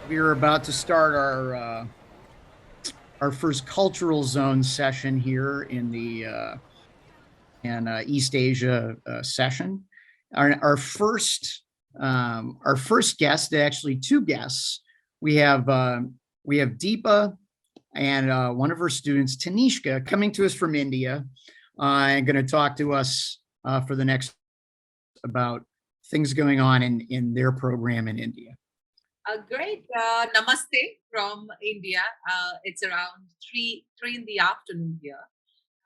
We are about to start our first cultural zone session here in the East Asia session. Our first guest, actually two guests. We have Deepa and one of her students, Tanishka, coming to us from India, and going to talk to us for the next about things going on in their program in India. Great. Namaste from India. It's around 3 in the afternoon here.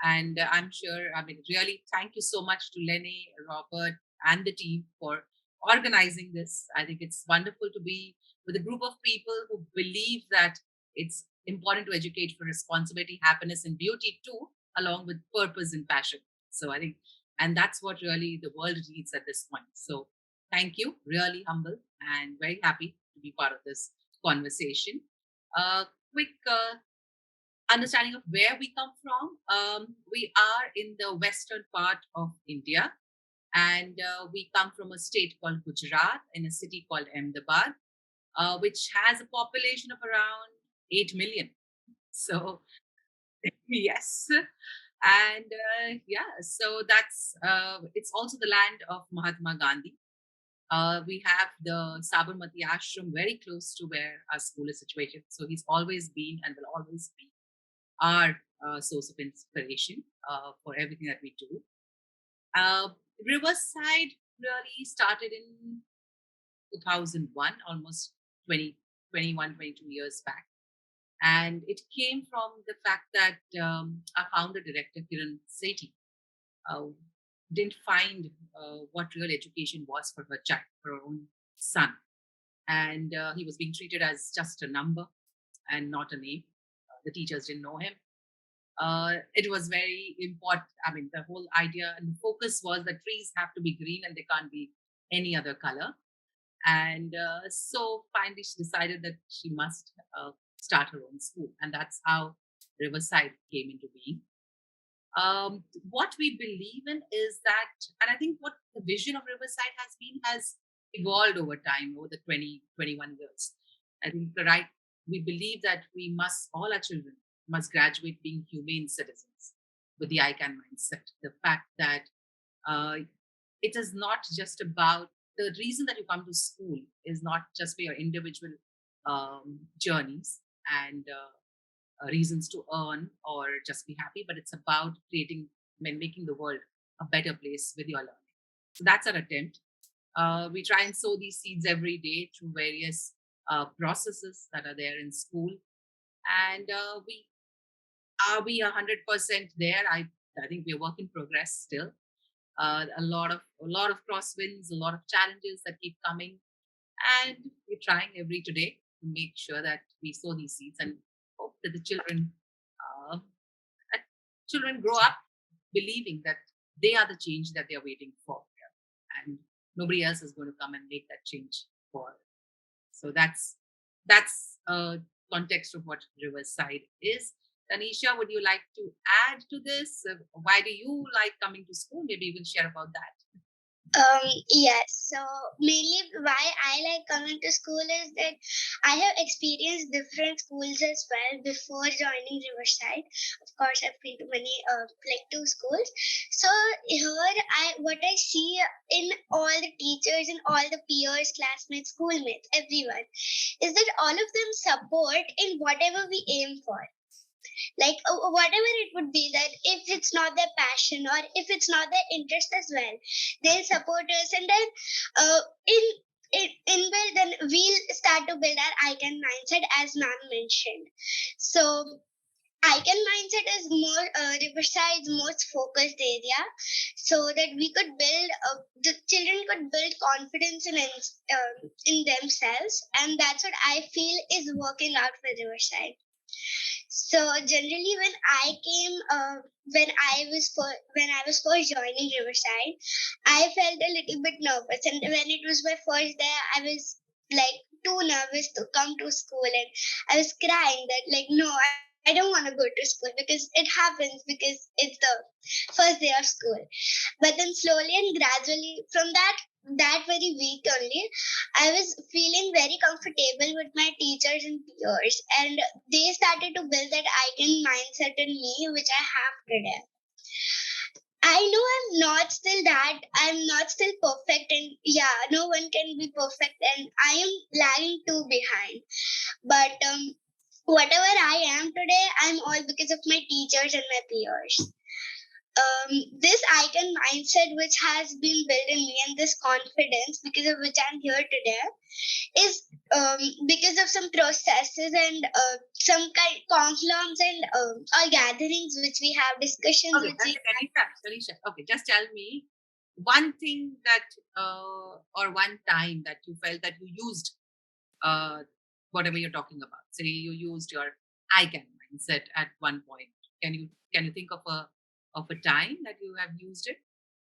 And I'm sure, really thank you so much to Lenny, Robert, and the team for organizing this. I think it's wonderful to be with a group of people who believe that it's important to educate for responsibility, happiness, and beauty too, along with purpose and passion. So I think, and that's what really the world needs at this point. So thank you. Really humble and very happy to be part of this conversation. Quick understanding of where we come from. We are in the western part of India, and we come from a state called Gujarat in a city called Ahmedabad, which has a population of around 8 million. So, yes. And so that's it's also the land of Mahatma Gandhi. We have the Sabarmati ashram very close to where our school is situated. So he's always been and will always be our source of inspiration for everything that we do. Riverside really started in 2001, almost 21, 22 years back. And it came from the fact that our founder director, Kiran Sethi, didn't find what real education was for her child, for her own son. And he was being treated as just a number and not a name. The teachers didn't know him. It was very important. The whole idea and the focus was that trees have to be green and they can't be any other color. And so finally she decided that she must start her own school. And that's how Riverside came into being. What we believe in is that, and I think what the vision of Riverside has evolved over time, over the 21 years. I think we believe that all our children must graduate being humane citizens with the I can mindset. The fact that it is not just about the reason that you come to school is not just for your individual journeys and reasons to earn or just be happy, but it's about making the world a better place with your learning. So that's our attempt. We try and sow these seeds every day through various processes that are there in school. And are we 100% there? I think we're work in progress still. A lot of crosswinds, a lot of challenges that keep coming, and we're trying every today to make sure that we sow these seeds and hope that the children grow up believing that they are the change that they're waiting for, and nobody else is going to come and make that change for them. So that's context of what Riverside is. Tanisha, would you like to add to this? Why do you like coming to school? Maybe you can share about that. Yes. So mainly why I like coming to school is that I have experienced different schools as well before joining Riverside. Of course, I've been to many two schools. So here what I see in all the teachers and all the peers, classmates, schoolmates, everyone, is that all of them support in whatever we aim for. Like whatever it would be, that if it's not their passion or if it's not their interest as well, they'll support us, and then then we'll start to build our I can mindset, as ma'am mentioned. So I can mindset is more Riverside's most focused area, so that we could build the children could build confidence in themselves, and that's what I feel is working out for Riverside. So generally, when I came, when I was first joining Riverside, I felt a little bit nervous, and when it was my first day, I was like too nervous to come to school, and I was crying that like no, I don't want to go to school because it happens because it's the first day of school. But then slowly and gradually, from that that very week only, I was feeling very comfortable with my teachers and peers, and they started to build that icon mindset in me, which I have today. I know I'm not still perfect, and yeah, no one can be perfect, and I am lagging too behind. But whatever I am today, I'm all because of my teachers and my peers. This icon mindset, which has been built in me, and this confidence, because of which I'm here today, is because of some processes and some kind confluence and or gatherings which we have, discussions Okay, which we Tanisha. Okay, just tell me one thing that or one time that you felt that you used uh, whatever you're talking about. Say you used your I can mindset at one point. Can you think of a time that you have used it?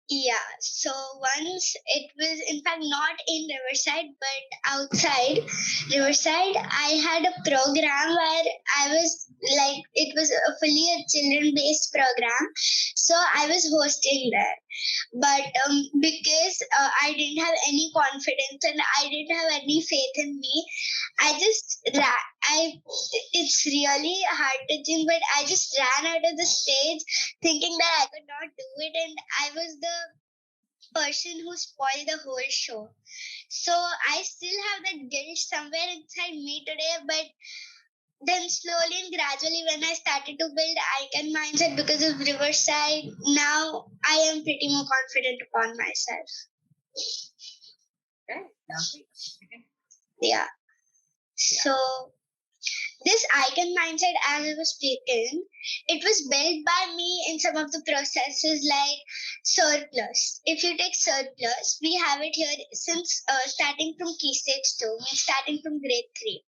Yeah, so once it was in fact not in Riverside but outside Riverside, I had a program where I was like, it was a fully a children based program, so I was hosting there. But because I didn't have any confidence and I didn't have any faith in me, I just I it's really heart touching, but I just ran out of the stage thinking that I could not do it, and I was the person who spoiled the whole show. So I still have that guilt somewhere inside me today, but then slowly and gradually when I started to build icon mindset because of Riverside, now I am pretty more confident upon myself. Okay, lovely. Okay. Yeah. So this icon mindset, as I was speaking, it was built by me in some of the processes like surplus. If you take surplus, we have it here since starting from key stage 2, means starting from grade 3.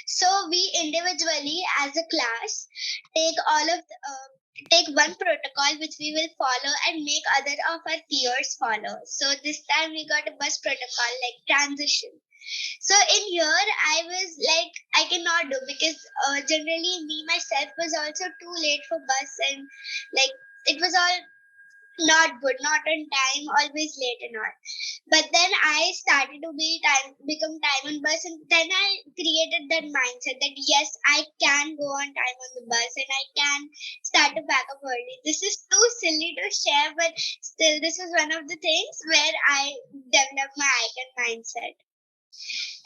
So we individually, as a class, take all of the, take one protocol which we will follow and make other of our peers follow. So this time we got a bus protocol like transition. So in here, I was like, I cannot do because generally me myself was also too late for bus, and like it was all not good, not on time, always late and all. But then I started to become time on bus, and then I created that mindset that yes, I can go on time on the bus and I can start to pack up early. This is too silly to share, but still, this was one of the things where I developed my icon mindset.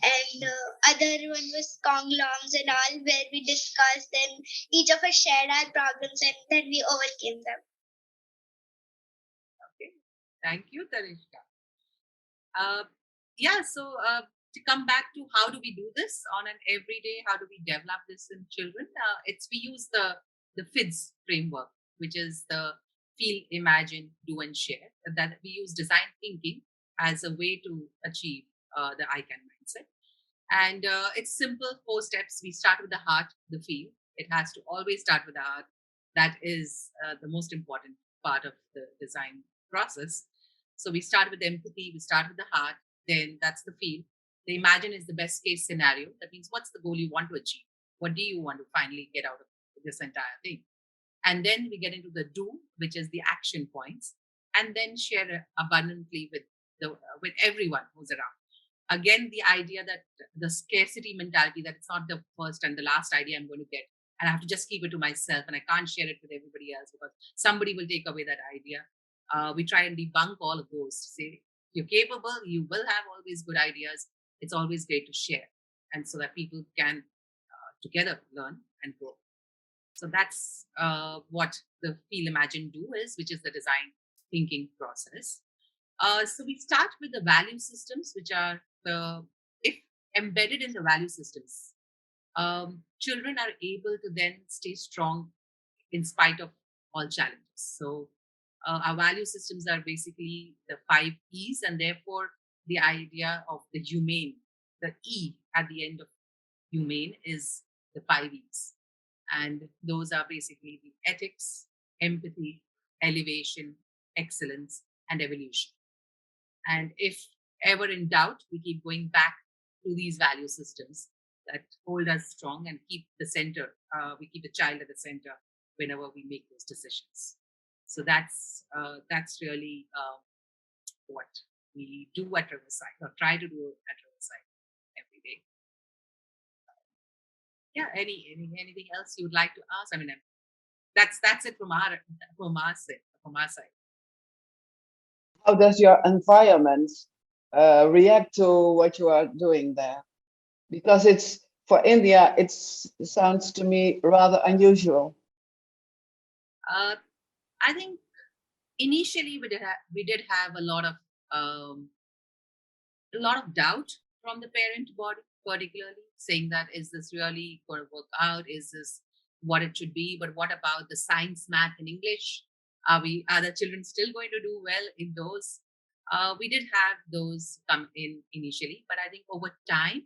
And other one was conglomerates and all, where we discussed and each of us shared our problems and then we overcame them. Okay. Thank you, Tanishka. Yeah, so to come back to how do we do this on an everyday, how do we develop this in children? It's we use the FIDS framework, which is the feel, imagine, do, and share. That we use design thinking as a way to achieve the I can mindset. And it's simple 4 steps. We start with the heart, the feel. It has to always start with the heart. That is the most important part of the design process. So we start with empathy, we start with the heart, then that's the feel. The imagine is the best case scenario. That means what's the goal you want to achieve? What do you want to finally get out of this entire thing? And then we get into the do, which is the action points, and then share abundantly with everyone who's around. Again, the idea that the scarcity mentality, that it's not the first and the last idea I'm going to get, and I have to just keep it to myself and I can't share it with everybody else because somebody will take away that idea. We try and debunk all of those to say you're capable, you will have always good ideas. It's always great to share, and so that people can together learn and grow. So that's what the feel, imagine, do is, which is the design thinking process. So we start with the value systems, which are if embedded in the value systems, children are able to then stay strong in spite of all challenges. So our value systems are basically the 5 E's, and therefore the idea of the humane, the E at the end of humane is the 5 E's. And those are basically the ethics, empathy, elevation, excellence, and evolution. And if ever in doubt, we keep going back to these value systems that hold us strong and keep the center. We keep the child at the center whenever we make those decisions. So that's really what we do at Riverside or try to do at Riverside every day. Yeah, anything else you'd like to ask? I mean, that's it from our side. How does your environment react to what you are doing there? Because it's for India, it sounds to me rather unusual. I think initially we did have a lot of doubt from the parent body, particularly saying that, is this really going to work out? Is this what it should be? But what about the science, math, and English? Are the children still going to do well in those? We did have those come in initially, but I think over time,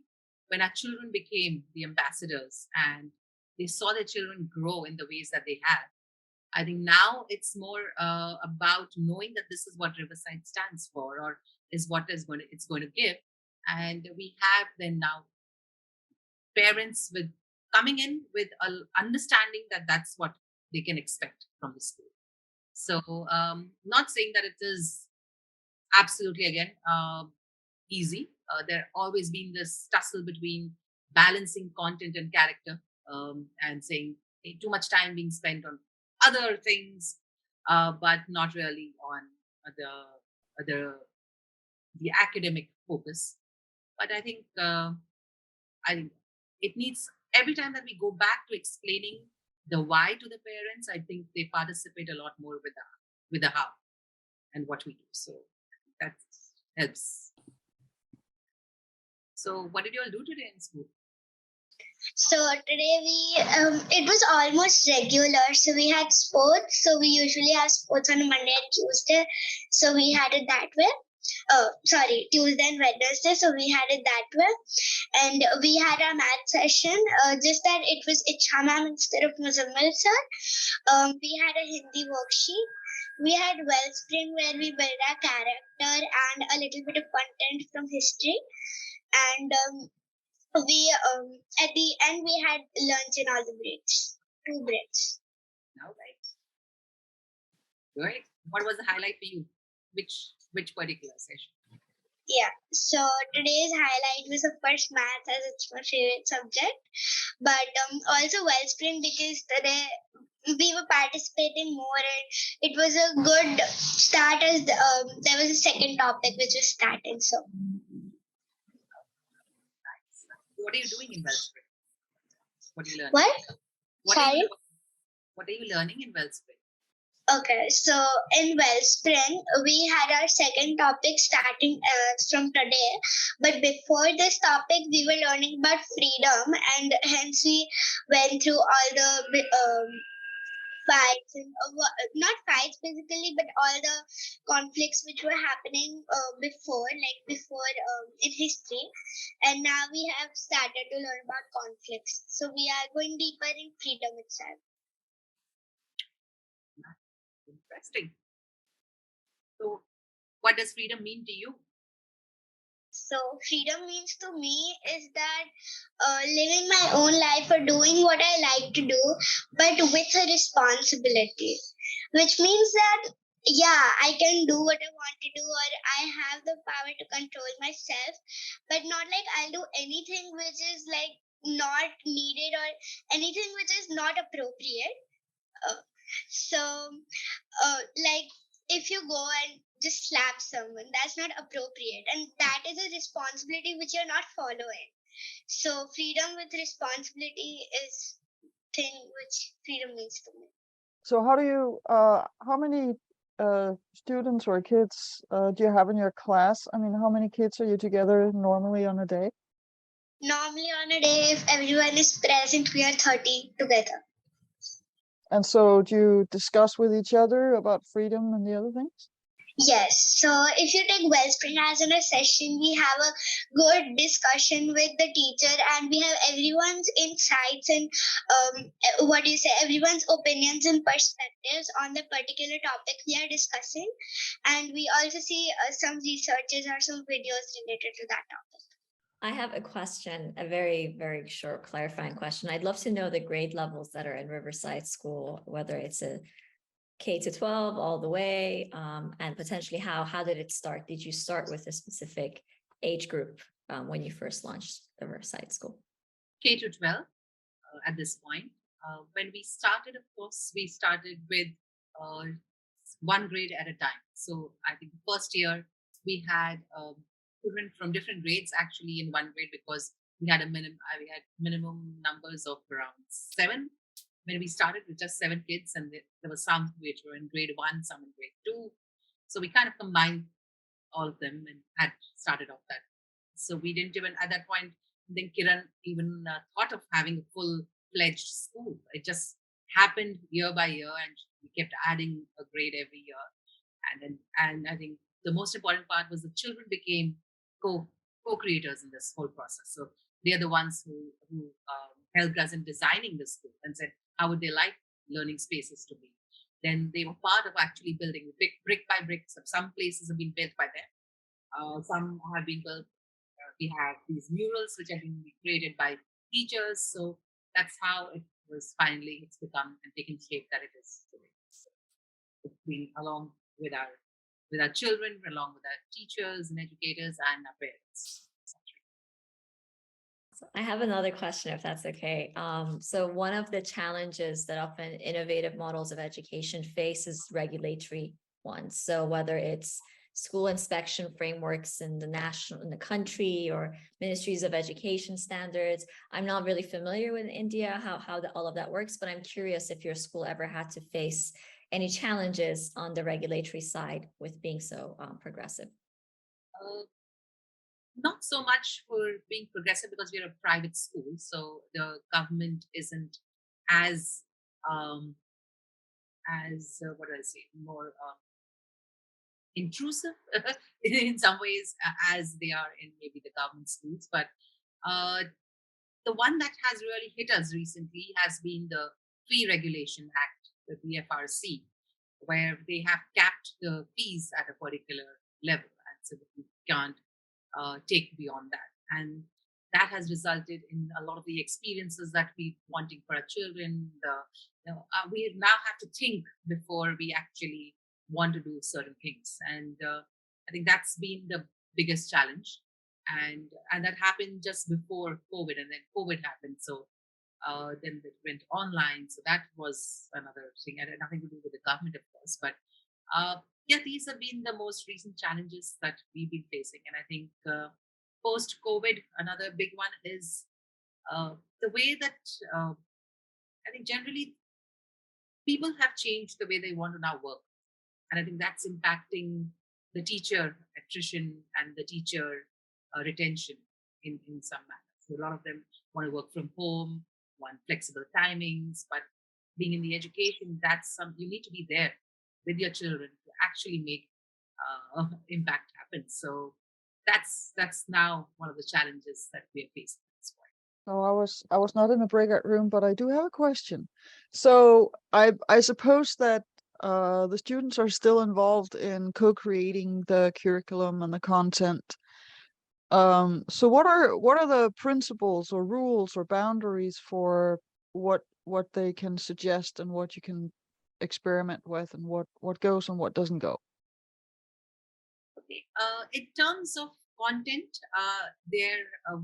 when our children became the ambassadors and they saw their children grow in the ways that they have, I think now it's more about knowing that this is what Riverside stands for, or is what it's going to give. And we have then now parents with coming in with an understanding that that's what they can expect from the school. So not saying that it is absolutely again easy. There always been this tussle between balancing content and character, and saying too much time being spent on other things, but not really on the academic focus. But I think it needs, every time that we go back to explaining the why to the parents, I think they participate a lot more with the how and what we do. So that helps. So what did you all do today in school? So today it was almost regular. So we had sports. So we usually have sports on Monday and Tuesday. So we had it that way. Tuesday and Wednesday. So we had it that way. And we had our math session. Just that it was Icha ma'am instead of Muzammil sir. We had a Hindi worksheet. We had Wellspring where we built our character and a little bit of content from history. And we at the end we had lunch in all the breaks, 2 breaks. All right. Great. What was the highlight for you? Which particular session? Yeah. So today's highlight was of course math, as it's my favorite subject, but also Wellspring, because today we were participating more and it was a good start, as there was a second topic which was starting. So what are you doing in Wellspring? What are you learning? What? Sorry? What are you learning in Wellspring? Okay, so in Wellspring, we had our second topic starting from today. But before this topic, we were learning about freedom, and hence we went through all the fights, and not fights basically, but all the conflicts which were happening before in history. And now we have started to learn about conflicts. So we are going deeper in freedom itself. Interesting. So what does freedom mean to you? So freedom means to me is that living my own life or doing what I like to do, but with a responsibility, which means that, yeah, I can do what I want to do, or I have the power to control myself, but not like I'll do anything which is like not needed or anything which is not appropriate. Like if you go and just slap someone, that's not appropriate, and that is a responsibility which you're not following. So freedom with responsibility is thing which freedom means to me. So how do you how many students or kids do you have in your class? I mean, how many kids are you together normally on a day? Normally on a day, if everyone is present, we are 30 together. And so do you discuss with each other about freedom and the other things? Yes. So if you take Wellspring as in a session, we have a good discussion with the teacher, and we have everyone's insights and everyone's opinions and perspectives on the particular topic we are discussing. And we also see some researches or some videos related to that topic. I have a question, a very, very short clarifying question. I'd love to know the grade levels that are in Riverside School, whether it's a K to 12 all the way, and potentially how did it start? Did you start with a specific age group when you first launched the Riverside School? K to 12 at this point. When we started, of course, we started with one grade at a time. So I think the first year we had children from different grades actually in one grade, because we had minimum numbers of around 7. When we started with just 7 kids, and there were some which were in grade 1, some in grade 2. So we kind of combined all of them and had started off that. So we didn't even at that point think Kiran even thought of having a full-fledged school. It just happened year by year, and we kept adding a grade every year. And I think the most important part was the children became co-creators in this whole process. So they are the ones who helped us in designing the school and said how would they like learning spaces to be. Then they were part of actually building brick by brick. So some places have been built by them. Some have been built. We have these murals which have been created by teachers. So that's how it was finally it's become and taken shape that it is today. So it's been along with our children, along with our teachers and educators and our parents. So I have another question, if that's okay. So one of the challenges that often innovative models of education face is regulatory ones. So whether it's school inspection frameworks in the country, or ministries of education standards. I'm not really familiar with India, how all of that works, but I'm curious if your school ever had to face any challenges on the regulatory side with being so progressive. Not so much for being progressive, because we're a private school, so the government isn't as what do I say, more intrusive in some ways as they are in maybe the government schools. But the one that has really hit us recently has been the Fee Regulation Act, the BFRC, where they have capped the fees at a particular level, and so that you can't take beyond that. And that has resulted in a lot of the experiences that we're wanting for our children. We now have to think before we actually want to do certain things. And I think that's been the biggest challenge. And that happened just before COVID, and then COVID happened. So then it went online. So that was another thing. And nothing to do with the government, of course. But yeah, these have been the most recent challenges that we've been facing. And I think post-COVID, another big one is the way that I think generally people have changed the way they want to now work. And I think that's impacting the teacher attrition and the teacher retention in some manner. So a lot of them want to work from home, want flexible timings, but being in the education, you need to be there with your children to actually make impact happen. So that's now one of the challenges that we are facing at this point. Oh, I was not in a breakout room, but I do have a question. So I suppose that the students are still involved in co-creating the curriculum and the content. So what are the principles or rules or boundaries for what they can suggest and what you can experiment with, and what goes and what doesn't go? Okay. In terms of content, their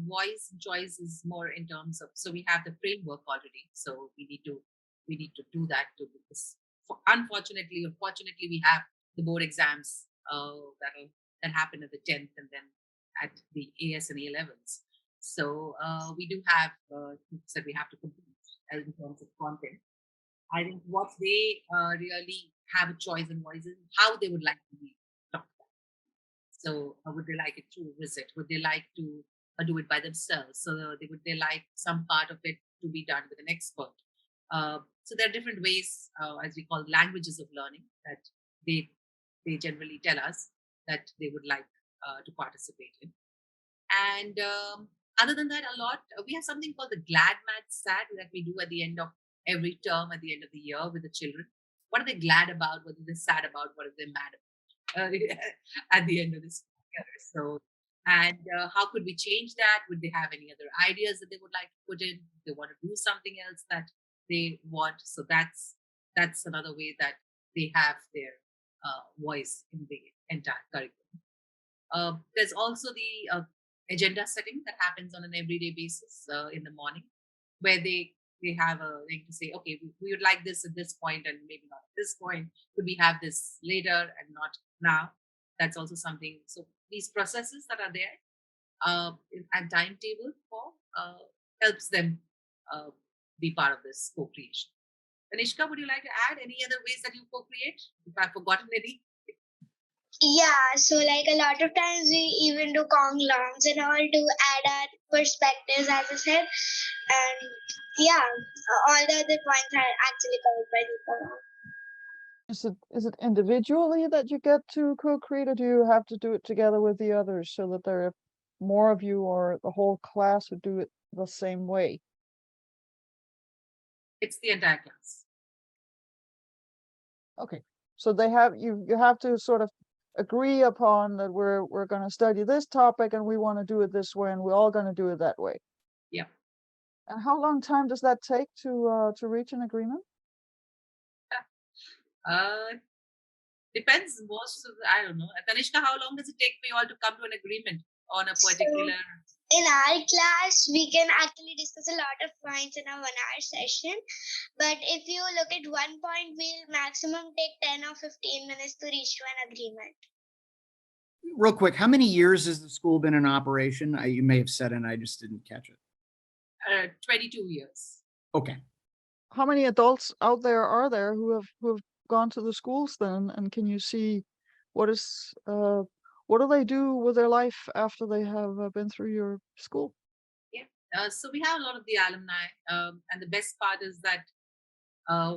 voice choice is more in terms of. So we have the framework already. So we need to do that too. Because unfortunately or fortunately, we have the board exams that happen at the 10th and then at the AS and A levels. So we do have things that we have to complete in terms of content. I think what they really have a choice and voice in how they would like to be taught. So would they like it through visit? Would they like to do it by themselves? So would they like some part of it to be done with an expert? So there are different ways, as we call languages of learning, that they generally tell us that they would like to participate in. And other than that, we have something called the Glad Mad Sad that we do at the end of every term, at the end of the year with the children. What are they glad about? What are they sad about? What are they mad about? At the end of this year. So, and how could we change that? Would they have any other ideas that they would like to put in? They want to do something else that they want. So that's another way that they have their voice in the entire curriculum. There's also the agenda setting that happens on an everyday basis in the morning, where they have a like to say, okay, we would like this at this point and maybe not at this point. Could we have this later and not now? That's also something. So these processes that are there and timetable for helps them be part of this co-creation. Tanishka, would you like to add any other ways that you co-create? If I've forgotten any. Yeah, so like a lot of times we even do longs and all to add our perspectives, as I said. And yeah, all the other points are actually covered by Deepa. Is it individually that you get to co-create, or do you have to do it together with the others so that there are more of you, or the whole class would do it the same way? It's the entire class. Okay, so they have you have to sort of agree upon that we're going to study this topic and we want to do it this way and we're all going to do it that way. Yeah. And how long time does that take to reach an agreement? Depends. Most of I don't know. Tanishka, how long does it take for you all to come to an agreement on a particular? In our class, we can actually discuss a lot of points in a 1 hour session. But if you look at one point, we'll maximum take 10 or 15 minutes to reach to an agreement. Real quick, how many years has the school been in operation? You may have said it and I just didn't catch it. 22 years. Okay. How many adults out there are there who have gone to the schools then, and can you see what do they do with their life after they have been through your school? Yeah, so we have a lot of the alumni, and the best part is that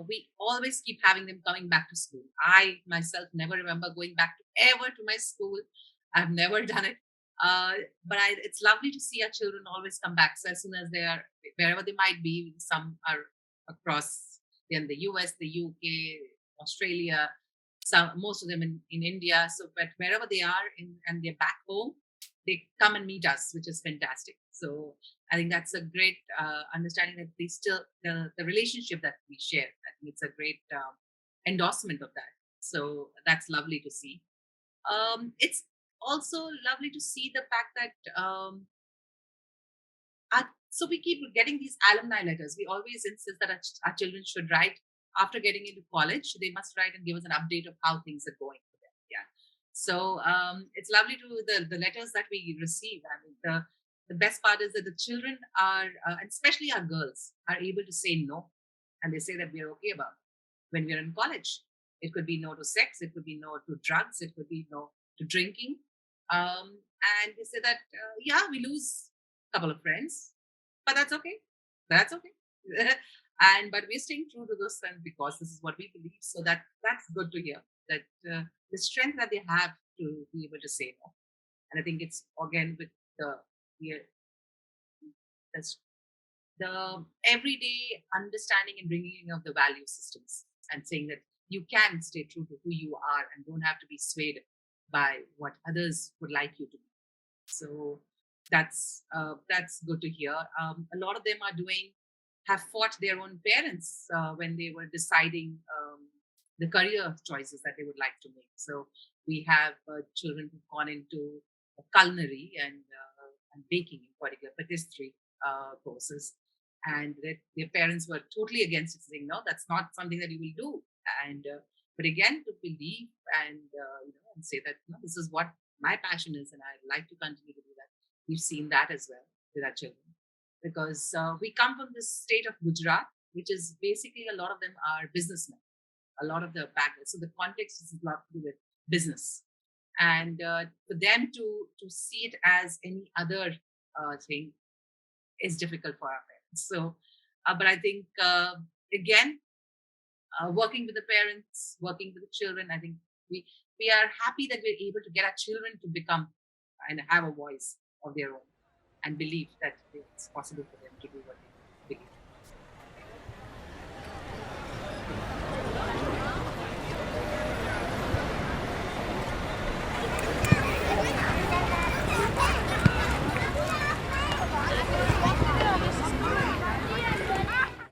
we always keep having them coming back to school. I myself never remember going back ever to my school. I've never done it. But it's lovely to see our children always come back. So as soon as they are, wherever they might be, some are across in the US, the UK, Australia, most of them in India. So, but wherever they are and they're back home, they come and meet us, which is fantastic. So I think that's a great understanding that they still, the relationship that we share, I think it's a great endorsement of that. So that's lovely to see. It's also lovely to see the fact that so we keep getting these alumni letters. We always insist that our children should write after getting into college. They must write and give us an update of how things are going for them. Yeah. So it's lovely to the letters that we receive. I mean, the best part is that the children are, and especially our girls, are able to say no, and they say that we're okay about it. When we're in college. It could be no to sex. It could be no to drugs. It could be no to drinking. And they say that yeah, we lose a couple of friends, but that's okay. That's okay. But we're staying true to those friends because this is what we believe. So that's good to hear that the strength that they have to be able to say no. And I think it's again with the everyday understanding and bringing of the value systems and saying that you can stay true to who you are and don't have to be swayed by what others would like you to be. So that's good to hear. A lot of them have fought their own parents when they were deciding the career choices that they would like to make. So we have children who've gone into culinary and baking, in particular, patisserie courses, and their parents were totally against it, saying, "No, that's not something that you will do." And but again, to believe and and say that no, this is what my passion is, and I'd like to continue to do that. We've seen that as well with our children, because we come from this state of Gujarat, which is basically a lot of them are businessmen. A lot of the background, so the context is a lot to do with business, and for them to see it as any other thing is difficult for our parents. So, but I think again, working with the parents, working with the children, I think we are happy that we're able to get our children to become and have a voice of their own and believe that it's possible for them to do what they